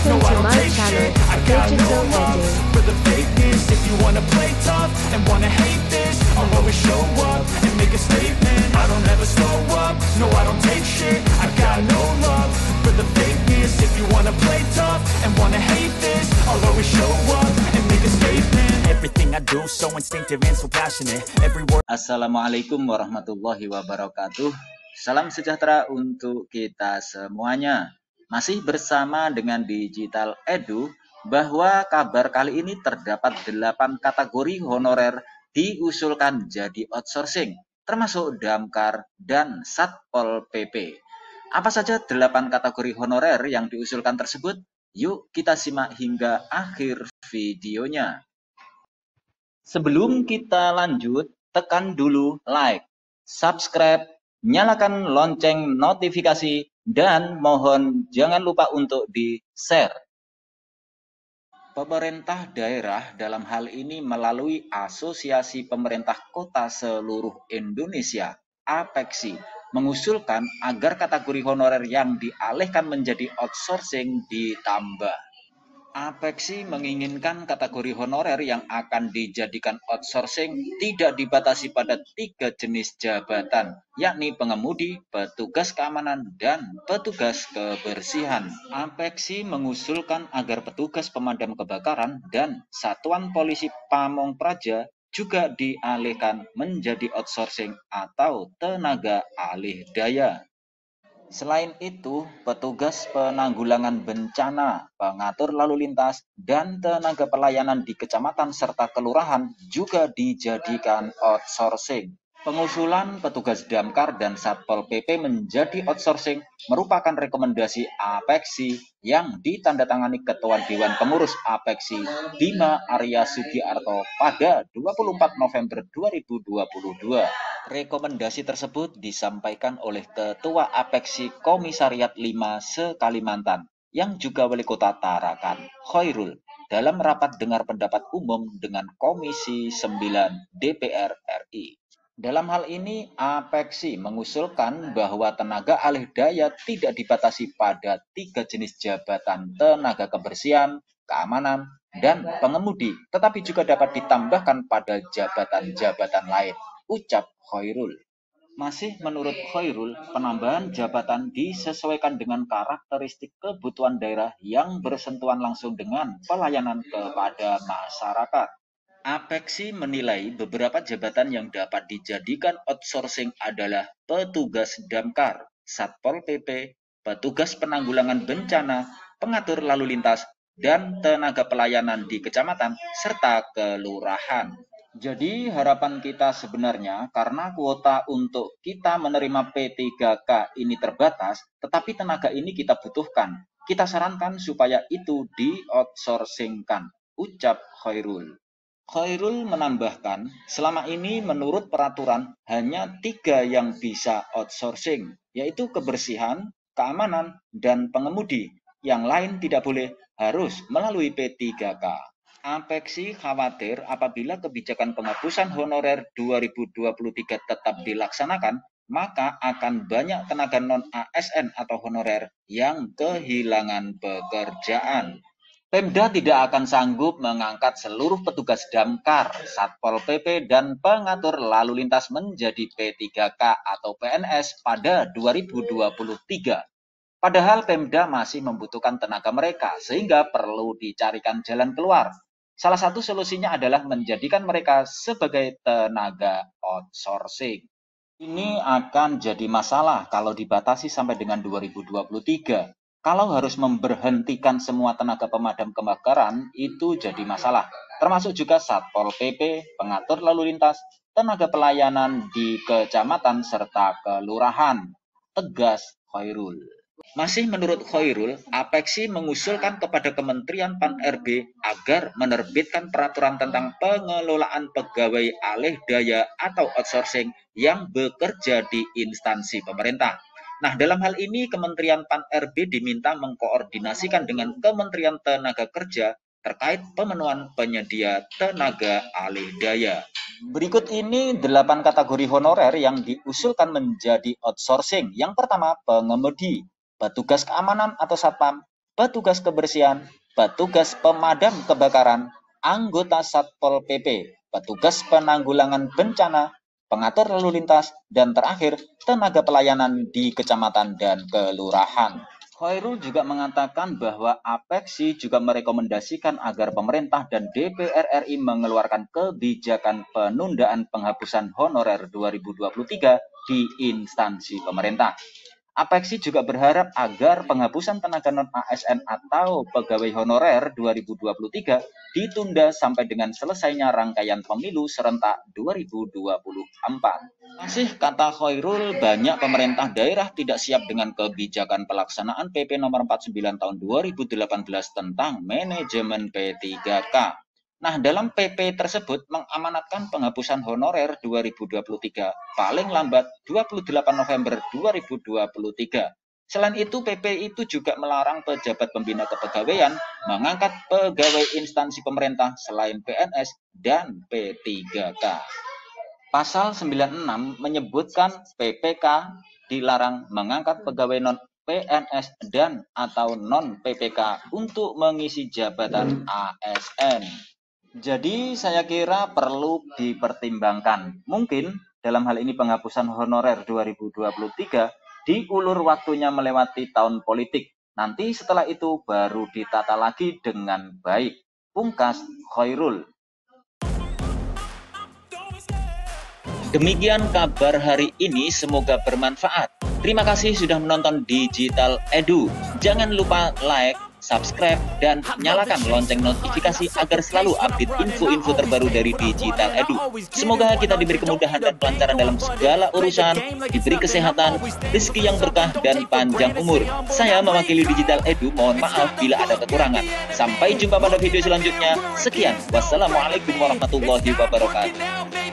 Welcome to my channel, Digital Legend. For the fakeness, if you wanna play tough and wanna hate this, I'll always show up and make a statement. I don't ever slow up, no I don't take shit. I got no love for the fakeness. If you wanna play tough and wanna hate this, I'll always show up and make a statement. Everything I do so instinctive and so passionate. Every word. Assalamualaikum warahmatullahi wabarakatuh. Salam sejahtera untuk kita semuanya. Masih bersama dengan Digital Edu, bahwa kabar kali ini terdapat 8 kategori honorer diusulkan jadi outsourcing, termasuk Damkar dan Satpol PP. Apa saja 8 kategori honorer yang diusulkan tersebut? Yuk kita simak hingga akhir videonya. Sebelum kita lanjut, tekan dulu like, subscribe, nyalakan lonceng notifikasi, dan mohon jangan lupa untuk di-share. Pemerintah daerah dalam hal ini melalui Asosiasi Pemerintah Kota Seluruh Indonesia, APEKSI, mengusulkan agar kategori honorer yang dialihkan menjadi outsourcing ditambah. APEKSI menginginkan kategori honorer yang akan dijadikan outsourcing tidak dibatasi pada 3 jenis jabatan, yakni pengemudi, petugas keamanan, dan petugas kebersihan. APEKSI mengusulkan agar petugas pemadam kebakaran dan Satuan Polisi Pamong Praja juga dialihkan menjadi outsourcing atau tenaga alih daya. Selain itu, petugas penanggulangan bencana, pengatur lalu lintas, dan tenaga pelayanan di kecamatan serta kelurahan juga dijadikan outsourcing. Pengusulan petugas Damkar dan Satpol PP menjadi outsourcing merupakan rekomendasi APEKSI yang ditandatangani Ketua Dewan Pengurus APEKSI Bima Arya Sugiarto pada 24 November 2022. Rekomendasi tersebut disampaikan oleh Ketua APEKSI Komisariat 5 se-Kalimantan yang juga Wali Kota Tarakan, Khairul, dalam rapat dengar pendapat umum dengan Komisi 9 DPR RI. Dalam hal ini, APEKSI mengusulkan bahwa tenaga alih daya tidak dibatasi pada 3 jenis jabatan tenaga kebersihan, keamanan, dan pengemudi, tetapi juga dapat ditambahkan pada jabatan-jabatan lain, ucap Khairul. Masih menurut Khairul, penambahan jabatan disesuaikan dengan karakteristik kebutuhan daerah yang bersentuhan langsung dengan pelayanan kepada masyarakat. APEKSI menilai beberapa jabatan yang dapat dijadikan outsourcing adalah petugas Damkar, Satpol PP, petugas penanggulangan bencana, pengatur lalu lintas, dan tenaga pelayanan di kecamatan serta kelurahan. Jadi harapan kita sebenarnya karena kuota untuk kita menerima P3K ini terbatas, tetapi tenaga ini kita butuhkan. Kita sarankan supaya itu di-outsourcingkan, ucap Khairul. Khairul menambahkan, selama ini menurut peraturan hanya 3 yang bisa outsourcing, yaitu kebersihan, keamanan, dan pengemudi. Yang lain tidak boleh, harus melalui P3K. APEKSI khawatir apabila kebijakan penghapusan honorer 2023 tetap dilaksanakan, maka akan banyak tenaga non-ASN atau honorer yang kehilangan pekerjaan. Pemda tidak akan sanggup mengangkat seluruh petugas Damkar, Satpol PP, dan pengatur lalu lintas menjadi P3K atau PNS pada 2023. Padahal Pemda masih membutuhkan tenaga mereka, sehingga perlu dicarikan jalan keluar. Salah satu solusinya adalah menjadikan mereka sebagai tenaga outsourcing. Ini akan jadi masalah kalau dibatasi sampai dengan 2023. Kalau harus memberhentikan semua tenaga pemadam kebakaran, itu jadi masalah. Termasuk juga Satpol PP, pengatur lalu lintas, tenaga pelayanan di kecamatan, serta kelurahan, tegas Khairul. Masih menurut Khairul, APEKSI mengusulkan kepada Kementerian Pan-RB agar menerbitkan peraturan tentang pengelolaan pegawai alih daya atau outsourcing yang bekerja di instansi pemerintah. Nah, dalam hal ini Kementerian Pan-RB diminta mengkoordinasikan dengan Kementerian Tenaga Kerja terkait pemenuhan penyedia tenaga alih daya. Berikut ini 8 kategori honorer yang diusulkan menjadi outsourcing. Yang pertama, pengemudi, petugas keamanan atau satpam, petugas kebersihan, petugas pemadam kebakaran, anggota Satpol PP, petugas penanggulangan bencana, pengatur lalu lintas, dan terakhir tenaga pelayanan di kecamatan dan kelurahan. Khairul juga mengatakan bahwa Apexi juga merekomendasikan agar pemerintah dan DPR RI mengeluarkan kebijakan penundaan penghapusan honorer 2023 di instansi pemerintah. Apexi juga berharap agar penghapusan tenaga non-ASN atau pegawai honorer 2023 ditunda sampai dengan selesainya rangkaian pemilu serentak 2024. Masih kata Khairul, banyak pemerintah daerah tidak siap dengan kebijakan pelaksanaan PP nomor 49 tahun 2018 tentang manajemen P3K. Nah, dalam PP tersebut mengamanatkan penghapusan honorer 2023 paling lambat 28 November 2023. Selain itu, PP itu juga melarang pejabat pembina kepegawaian mengangkat pegawai instansi pemerintah selain PNS dan P3K. Pasal 96 menyebutkan PPK dilarang mengangkat pegawai non-PNS dan atau non-PPK untuk mengisi jabatan ASN. Jadi saya kira perlu dipertimbangkan. Mungkin dalam hal ini penghapusan honorer 2023 diulur waktunya melewati tahun politik. Nanti setelah itu baru ditata lagi dengan baik. Pungkas Khairul. Demikian kabar hari ini, semoga bermanfaat. Terima kasih sudah menonton Digital Edu. Jangan lupa like, subscribe, dan nyalakan lonceng notifikasi agar selalu update info-info terbaru dari Digital Edu. Semoga kita diberi kemudahan dan kelancaran dalam segala urusan, diberi kesehatan, rezeki yang berkah, dan panjang umur. Saya mewakili Digital Edu, mohon maaf bila ada kekurangan. Sampai jumpa pada video selanjutnya. Sekian, wassalamualaikum warahmatullahi wabarakatuh.